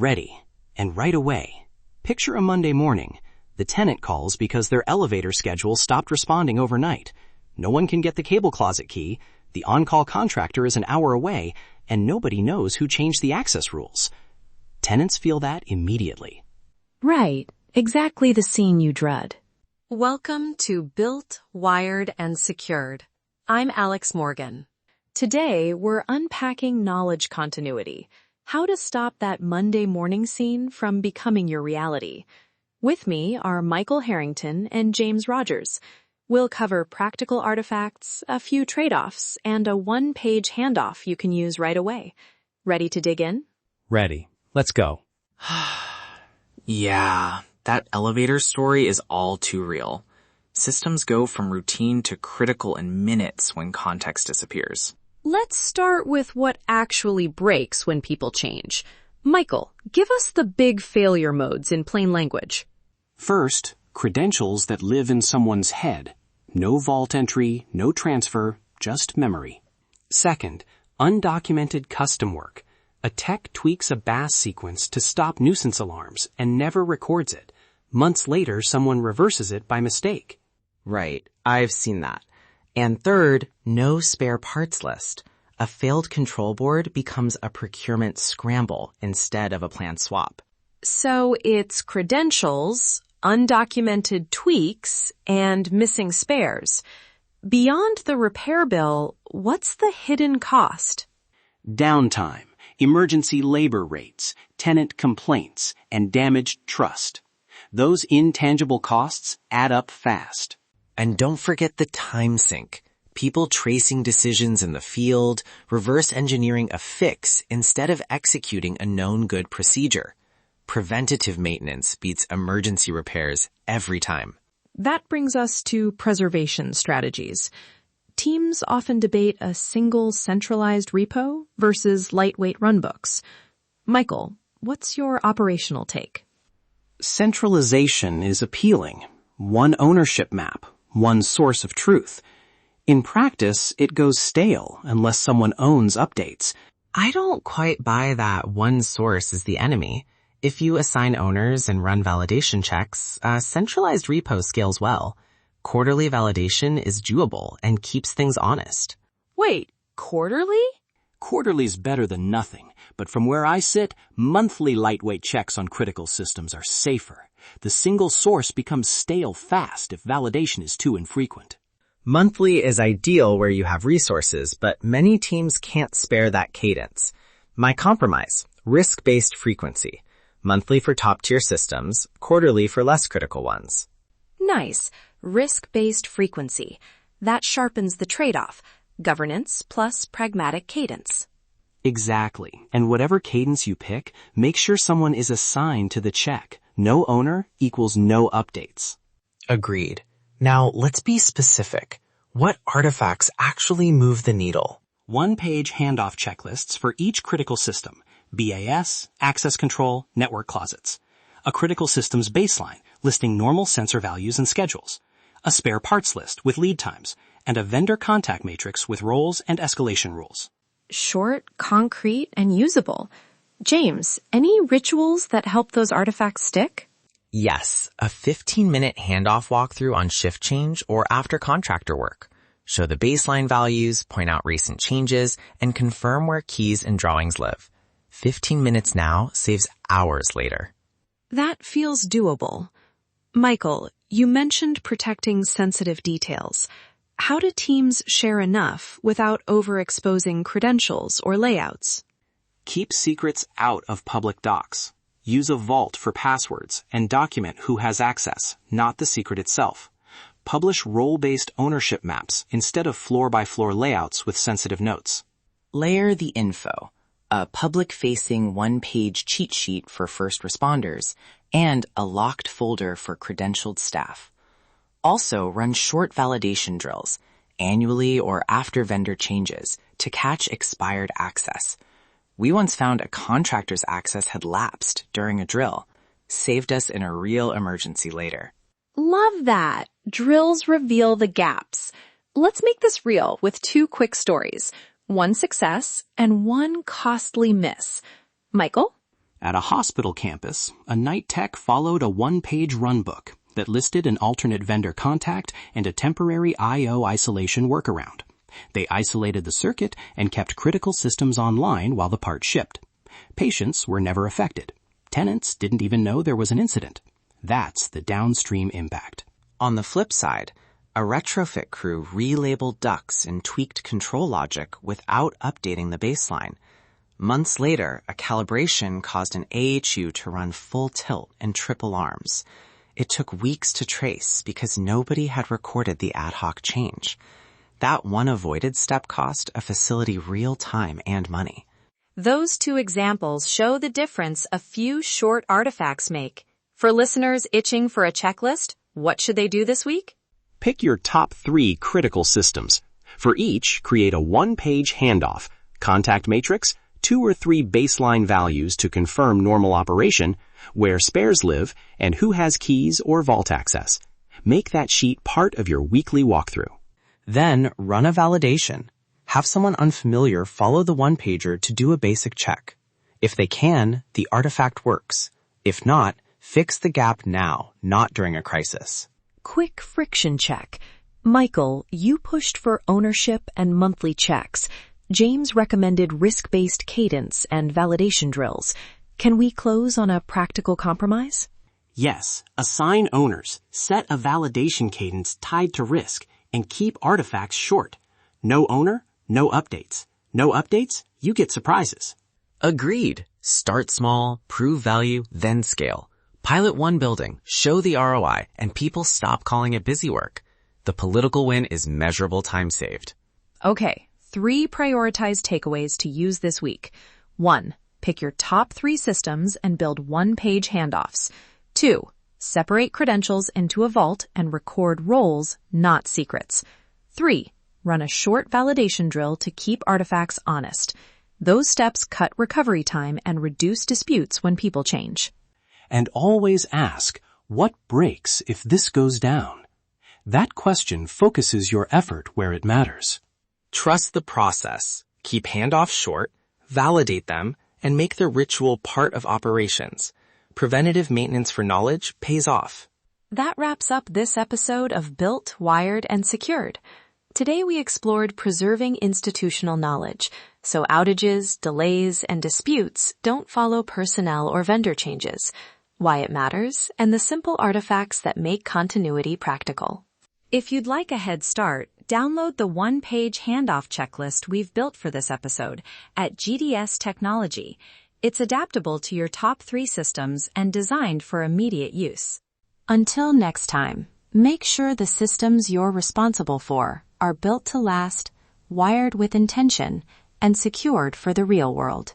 Ready. And right away. Picture a Monday morning. The tenant calls because their elevator schedule stopped responding overnight. No one can get the cable closet key, the on-call contractor is an hour away, and nobody knows who changed the access rules. Tenants feel that immediately. Right. Exactly the scene you dread. Welcome to Built, Wired, and Secured. I'm Alex Morgan. Today, we're unpacking knowledge continuity, how to stop that Monday morning scene from becoming your reality. With me are Michael Harrington and James Rogers. We'll cover practical artifacts, a few trade-offs, and a one-page handoff you can use right away. Ready to dig in? Ready. Let's go. Yeah, that elevator story is all too real. Systems go from routine to critical in minutes when context disappears. Let's start with what actually breaks when people change. Michael, give us the big failure modes in plain language. First, credentials that live in someone's head. No vault entry, no transfer, just memory. Second, undocumented custom work. A tech tweaks a BAS sequence to stop nuisance alarms and never records it. Months later, someone reverses it by mistake. Right, I've seen that. And third, no spare parts list. A failed control board becomes a procurement scramble instead of a planned swap. So it's credentials, undocumented tweaks, and missing spares. Beyond the repair bill, what's the hidden cost? Downtime, emergency labor rates, tenant complaints, and damaged trust. Those intangible costs add up fast. And don't forget the time sink. People tracing decisions in the field, reverse engineering a fix instead of executing a known good procedure. Preventative maintenance beats emergency repairs every time. That brings us to preservation strategies. Teams often debate a single centralized repo versus lightweight runbooks. Michael, what's your operational take? Centralization is appealing. One ownership map, one source of truth. In practice, it goes stale unless someone owns updates. I don't quite buy that one source is the enemy. If you assign owners and run validation checks, a centralized repo scales well. Quarterly validation is doable and keeps things honest. Wait, quarterly? Quarterly's better than nothing, but from where I sit, monthly lightweight checks on critical systems are safer. The single source becomes stale fast if validation is too infrequent. Monthly is ideal where you have resources, but many teams can't spare that cadence. My compromise, risk-based frequency. Monthly for top-tier systems, quarterly for less critical ones. Nice. Risk-based frequency. That sharpens the trade-off. Governance plus pragmatic cadence. Exactly. And whatever cadence you pick, make sure someone is assigned to the check. No owner equals no updates. Agreed. Now, let's be specific. What artifacts actually move the needle? One-page handoff checklists for each critical system. BAS, access control, network closets. A critical systems baseline, listing normal sensor values and schedules. A spare parts list with lead times. And a vendor contact matrix with roles and escalation rules. Short, concrete, and usable. James, any rituals that help those artifacts stick? Yes, a 15-minute handoff walkthrough on shift change or after contractor work. Show the baseline values, point out recent changes, and confirm where keys and drawings live. 15 minutes now saves hours later. That feels doable. Michael, you mentioned protecting sensitive details. How do teams share enough without overexposing credentials or layouts? Keep secrets out of public docs. Use a vault for passwords and document who has access, not the secret itself. Publish role-based ownership maps instead of floor-by-floor layouts with sensitive notes. Layer the info. A public-facing one-page cheat sheet for first responders, and a locked folder for credentialed staff. Also, run short validation drills, annually or after vendor changes, to catch expired access. We once found a contractor's access had lapsed during a drill, saved us in a real emergency later. Love that. Drills reveal the gaps. Let's make this real with two quick stories. One success and one costly miss. Michael? At a hospital campus, a night tech followed a one-page runbook that listed an alternate vendor contact and a temporary I/O isolation workaround. They isolated the circuit and kept critical systems online while the part shipped. Patients were never affected. Tenants didn't even know there was an incident. That's the downstream impact. On the flip side, a retrofit crew relabeled ducts and tweaked control logic without updating the baseline. Months later, a calibration caused an AHU to run full tilt and trip alarms. It took weeks to trace because nobody had recorded the ad hoc change. That one avoided step cost a facility real time and money. Those two examples show the difference a few short artifacts make. For listeners itching for a checklist, what should they do this week? Pick your top 3 critical systems. For each, create a one-page handoff, contact matrix, 2 or 3 baseline values to confirm normal operation, where spares live, and who has keys or vault access. Make that sheet part of your weekly walkthrough. Then run a validation. Have someone unfamiliar follow the one-pager to do a basic check. If they can, the artifact works. If not, fix the gap now, not during a crisis. Quick friction check. Michael, you pushed for ownership and monthly checks. James recommended risk-based cadence and validation drills. Can we close on a practical compromise? Yes, assign owners, set a validation cadence tied to risk, and keep artifacts short. No owner, no updates. No updates, you get surprises. Agreed. Start small, prove value, then scale. Pilot one building, show the ROI, and people stop calling it busy work. The political win is measurable time saved. Okay, 3 prioritized takeaways to use this week. 1. Pick your top 3 systems and build one-page handoffs. 2. Separate credentials into a vault and record roles, not secrets. 3. Run a short validation drill to keep artifacts honest. Those steps cut recovery time and reduce disputes when people change. And always ask, what breaks if this goes down? That question focuses your effort where it matters. Trust the process. Keep handoffs short, validate them, and make the ritual part of operations. Preventative maintenance for knowledge pays off. That wraps up this episode of Built, Wired, and Secured. Today we explored preserving institutional knowledge, so outages, delays, and disputes don't follow personnel or vendor changes, why it matters, and the simple artifacts that make continuity practical. If you'd like a head start, download the one-page handoff checklist we've built for this episode at GDS Technology. It's adaptable to your top 3 systems and designed for immediate use. Until next time, make sure the systems you're responsible for are built to last, wired with intention, and secured for the real world.